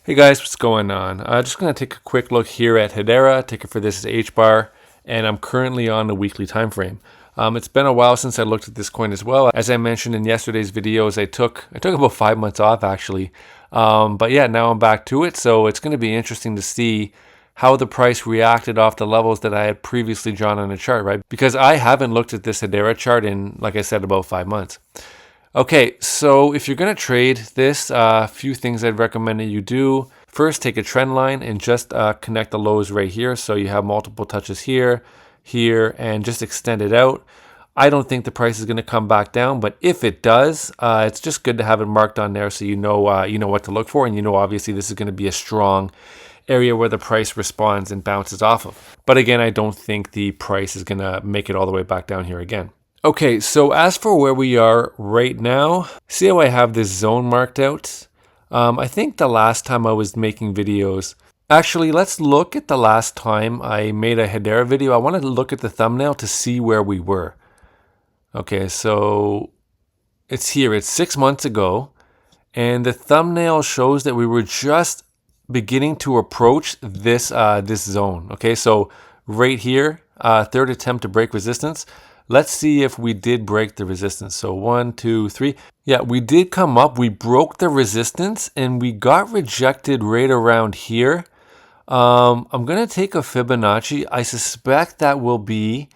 Hey guys, what's going on? Just going to take a quick look here at Hedera. Ticker for this is HBAR, and I'm currently on the weekly time frame. It's been a while since I looked at this coin as well. As I mentioned in yesterday's videos, I took about 5 months off actually. But yeah, now I'm back to it, so it's going to be interesting to see how the price reacted off the levels that I had previously drawn on the chart, right? Because I haven't looked at this Hedera chart in, like I said, about 5 months. Okay, so if you're going to trade this, a few things I'd recommend that you do. First, take a trend line and just connect the lows right here. So you have multiple touches here, here, and just extend it out. I don't think the price is going to come back down, but if it does, it's just good to have it marked on there so you know what to look for, and you know obviously this is going to be a strong area where the price responds and bounces off of. But again, I don't think the price is going to make it all the way back down here again. Okay, so as for where we are right now, see how I have this zone marked out? I think the last time I was making videos, actually let's look at the last time I made a Hedera video. I wanted to look at the thumbnail to see where we were. Okay, so it's here, it's 6 months ago, and the thumbnail shows that we were just beginning to approach this, this zone. Okay, so right here, third attempt to break resistance. Let's see if we did break the resistance. So 1, 2, 3. Yeah, we did come up. We broke the resistance and we got rejected right around here. I'm going to take a Fibonacci. I suspect that will be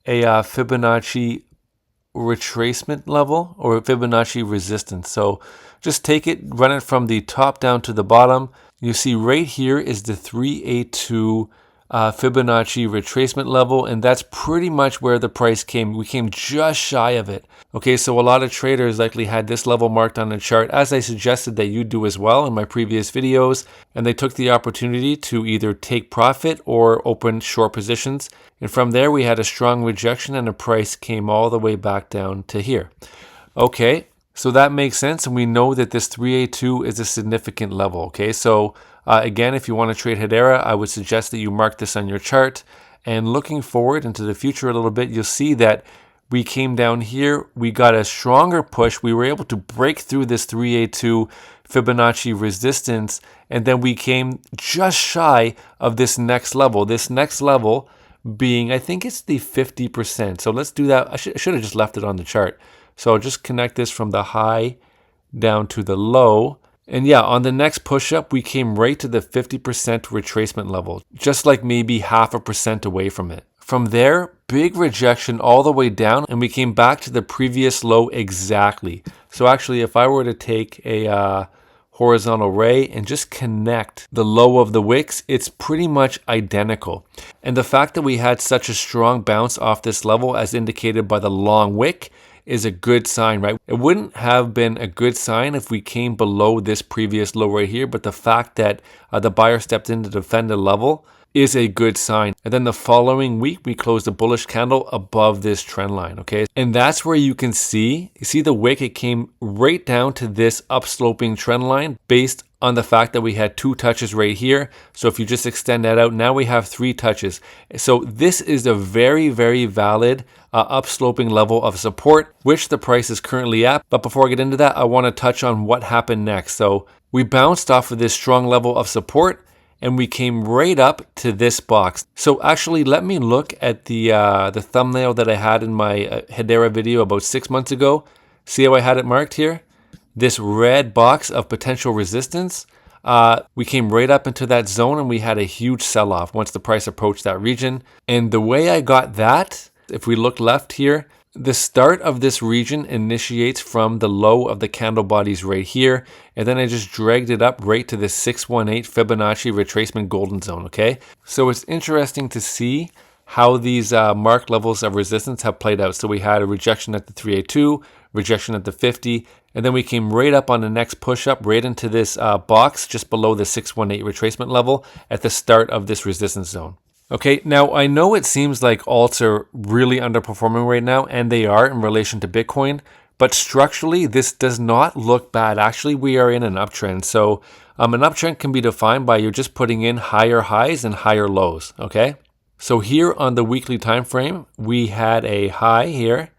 a Fibonacci retracement level or a Fibonacci resistance. So just take it, run it from the top down to the bottom. You see right here is the 382 Fibonacci retracement level, and that's pretty much where the price came. We came just shy of it. Okay, so a lot of traders likely had this level marked on the chart, as I suggested that you do as well in my previous videos, and they took the opportunity to either take profit or open short positions. And from there, we had a strong rejection and the price came all the way back down to here. Okay, so that makes sense, and we know that this 382 is a significant level. Okay, so again, if you want to trade Hedera, I would suggest that you mark this on your chart. And looking forward into the future a little bit, you'll see that we came down here, we got a stronger push, we were able to break through this 382 Fibonacci resistance, and then we came just shy of this next level. This next level being, I think it's the 50%. So let's do that. I should have just left it on the chart. So I'll just connect this from the high down to the low. And yeah, on the next push-up, we came right to the 50% retracement level, just like maybe 0.5% away from it. From there, big rejection all the way down, and we came back to the previous low exactly. So actually, if I were to take a horizontal ray and just connect the low of the wicks, it's pretty much identical. And the fact that we had such a strong bounce off this level, as indicated by the long wick, is a good sign, right? It wouldn't have been a good sign if we came below this previous low right here, but the fact that the buyer stepped in to defend the level is a good sign. And then the following week, we closed a bullish candle above this trend line, okay? And that's where you can see the wick, it came right down to this upsloping trend line based on the fact that we had 2 touches right here. So if you just extend that out, now we have 3 touches. So this is a very, very valid upsloping level of support, which the price is currently at. But before I get into that, I want to touch on what happened next. So we bounced off of this strong level of support and we came right up to this box. So actually, let me look at the thumbnail that I had in my Hedera video about 6 months ago. See how I had it marked here? This red box of potential resistance, we came right up into that zone and we had a huge sell-off once the price approached that region. And the way I got that, if we look left here, the start of this region initiates from the low of the candle bodies right here. And then I just dragged it up right to the 618 Fibonacci retracement golden zone, okay? So it's interesting to see how these marked levels of resistance have played out. So we had a rejection at the 382, rejection at the 50, and then we came right up on the next push-up, right into this box just below the 618 retracement level at the start of this resistance zone. Okay, now I know it seems like alts are really underperforming right now, and they are in relation to Bitcoin, but structurally, this does not look bad. Actually, we are in an uptrend. So an uptrend can be defined by you're just putting in higher highs and higher lows, okay? So here on the weekly time frame, we had a high here.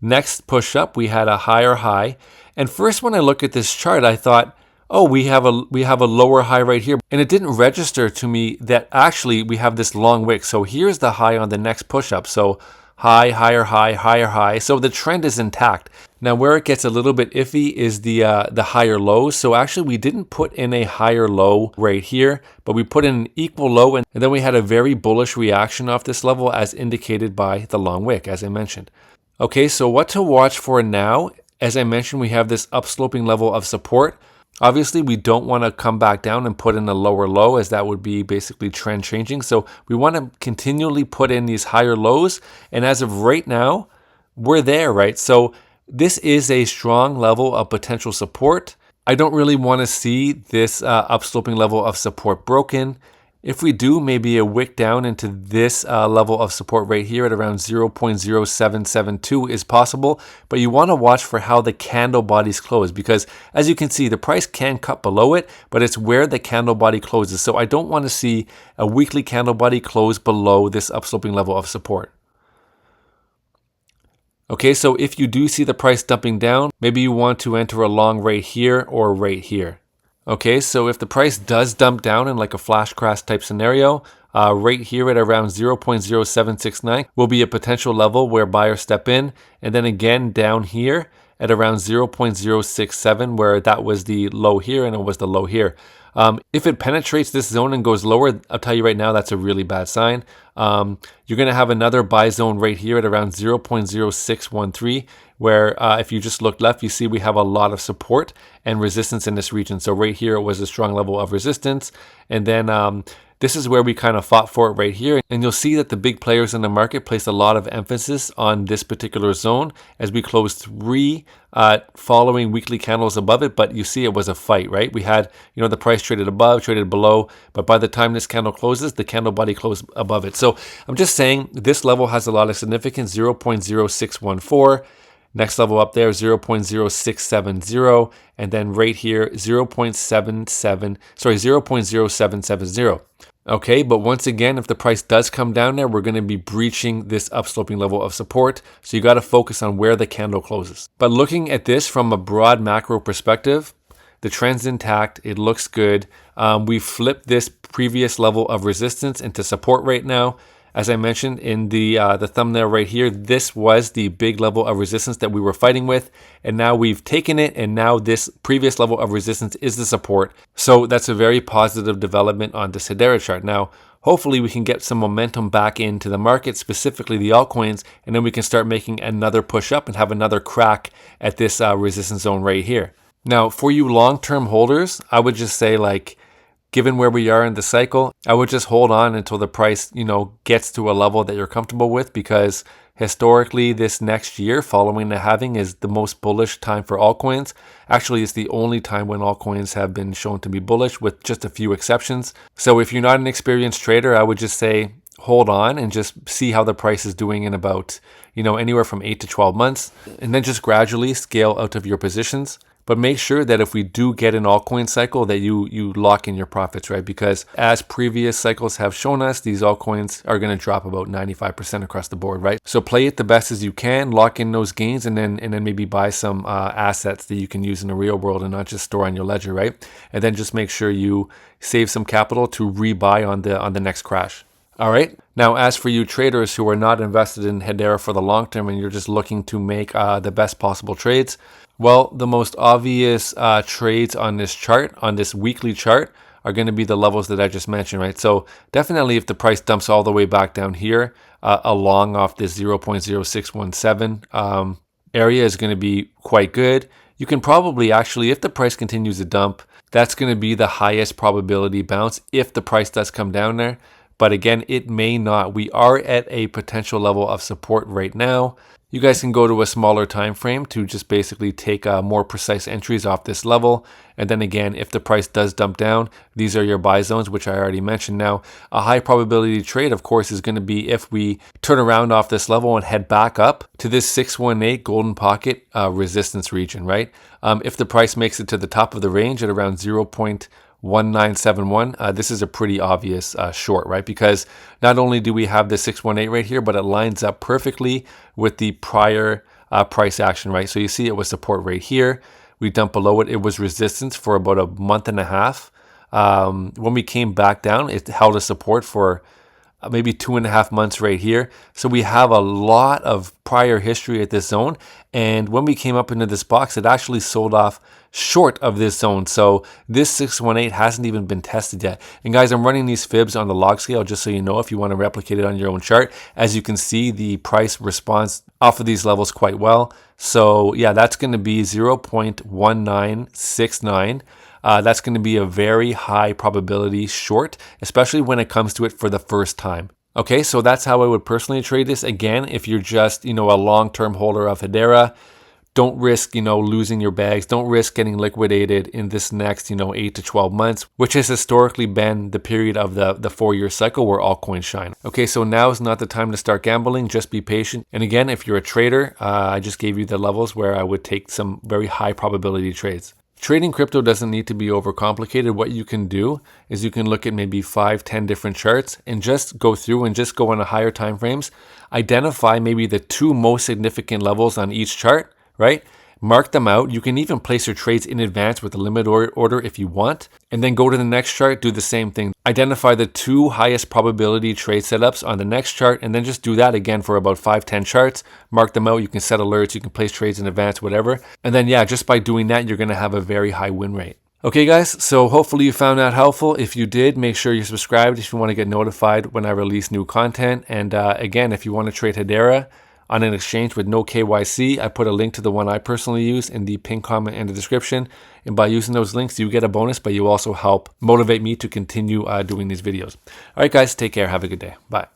Next push up, we had a higher high. And first, when I look at this chart, I thought, oh, we have a lower high right here, and it didn't register to me that actually we have this long wick. So here's the high on the next push up. So high, higher high, higher high. So the trend is intact. Now where it gets a little bit iffy is the higher lows. So actually we didn't put in a higher low right here, but we put in an equal low, and then we had a very bullish reaction off this level as indicated by the long wick, as I mentioned. Okay, so what to watch for now? As I mentioned, we have this upsloping level of support. Obviously, we don't want to come back down and put in a lower low, as that would be basically trend changing. So we want to continually put in these higher lows. And as of right now, we're there, right? So this is a strong level of potential support. I don't really want to see this upsloping level of support broken. If we do, maybe a wick down into this level of support right here at around 0.0772 is possible, but you want to watch for how the candle bodies close, because as you can see, the price can cut below it, but it's where the candle body closes. So I don't want to see a weekly candle body close below this upsloping level of support. Okay, so if you do see the price dumping down, maybe you want to enter a long right here or right here. Okay, so if the price does dump down in like a flash crash type scenario, right here at around 0.0769 will be a potential level where buyers step in. And then again down here at around 0.067, where that was the low here and it was the low here. If it penetrates this zone and goes lower, I'll tell you right now, that's a really bad sign. You're going to have another buy zone right here at around 0.0613, where if you just look left, you see we have a lot of support and resistance in this region. So right here, it was a strong level of resistance. And then this is where we kind of fought for it right here. And you'll see that the big players in the market placed a lot of emphasis on this particular zone as we closed 3 following weekly candles above it. But you see it was a fight, right? We had, the price traded above, traded below. But by the time this candle closes, the candle body closed above it. So I'm just saying this level has a lot of significance, 0.0614. Next level up there, 0.0670, and then right here, 0.0770. Okay, but once again, if the price does come down there, we're going to be breaching this upsloping level of support. So you got to focus on where the candle closes. But looking at this from a broad macro perspective, the trend's intact. It looks good. We flipped this previous level of resistance into support right now. As I mentioned in the thumbnail right here, this was the big level of resistance that we were fighting with. And now we've taken it, and now this previous level of resistance is the support. So that's a very positive development on this Hedera chart. Now, hopefully we can get some momentum back into the market, specifically the altcoins, and then we can start making another push up and have another crack at this resistance zone right here. Now, for you long-term holders, I would just say, given where we are in the cycle, I would just hold on until the price, gets to a level that you're comfortable with, because historically this next year following the halving is the most bullish time for altcoins. Actually, it's the only time when altcoins have been shown to be bullish, with just a few exceptions. So if you're not an experienced trader, I would just say hold on and just see how the price is doing in about, anywhere from 8 to 12 months, and then just gradually scale out of your positions. But make sure that if we do get an altcoin cycle, that you lock in your profits, right? Because as previous cycles have shown us, these altcoins are going to drop about 95% across the board, right? So play it the best as you can, lock in those gains, and then maybe buy some assets that you can use in the real world and not just store on your ledger, right? And then just make sure you save some capital to rebuy on the next crash. All right. Now, as for you traders who are not invested in Hedera for the long term and you're just looking to make the best possible trades, well, the most obvious trades on this chart, on this weekly chart, are going to be the levels that I just mentioned, right? So definitely if the price dumps all the way back down here, along off this 0.0617 area is going to be quite good. You can probably actually, if the price continues to dump, that's going to be the highest probability bounce if the price does come down there. But again, it may not. We are at a potential level of support right now. You guys can go to a smaller time frame to just basically take more precise entries off this level. And then again, if the price does dump down, these are your buy zones, which I already mentioned. Now, a high probability trade, of course, is going to be if we turn around off this level and head back up to this 618 golden pocket resistance region, right? If the price makes it to the top of the range at around 0.1971, this is a pretty obvious short, right? Because not only do we have the 618 right here, but it lines up perfectly with the prior price action, right? So you see it was support right here. we dumped below it. It was resistance for about a month and a half. When we came back down, it held a support for maybe 2.5 months right here. So we have a lot of prior history at this zone. And when we came up into this box, it actually sold off short of this zone. So this 618 hasn't even been tested yet. And guys, I'm running these fibs on the log scale just so you know if you want to replicate it on your own chart. As you can see, the price responds off of these levels quite well. So yeah, that's going to be 0.1969. That's going to be a very high probability short, especially when it comes to it for the first time. Okay, so that's how I would personally trade this. Again, if you're just, a long-term holder of Hedera, don't risk, losing your bags. Don't risk getting liquidated in this next, 8 to 12 months, which has historically been the period of the 4-year cycle where altcoins shine. Okay, so now is not the time to start gambling. Just be patient. And again, if you're a trader, I just gave you the levels where I would take some very high probability trades. Trading crypto doesn't need to be overcomplicated. What you can do is you can look at maybe 5-10 different charts and just go through and just go on a higher time frames. Identify maybe the 2 most significant levels on each chart, right? Mark them out. You can even place your trades in advance with a limit order if you want. And then go to the next chart, do the same thing. Identify the 2 highest probability trade setups on the next chart, and then just do that again for about 5-10 charts. Mark them out. You can set alerts, you can place trades in advance, whatever. And then yeah, just by doing that, you're going to have a very high win rate. Okay guys, so hopefully you found that helpful. If you did, make sure you're subscribed if you want to get notified when I release new content. And again, if you want to trade Hedera on an exchange with no KYC, I put a link to the one I personally use in the pinned comment and the description. And by using those links, you get a bonus, but you also help motivate me to continue doing these videos. All right, guys, take care. Have a good day. Bye.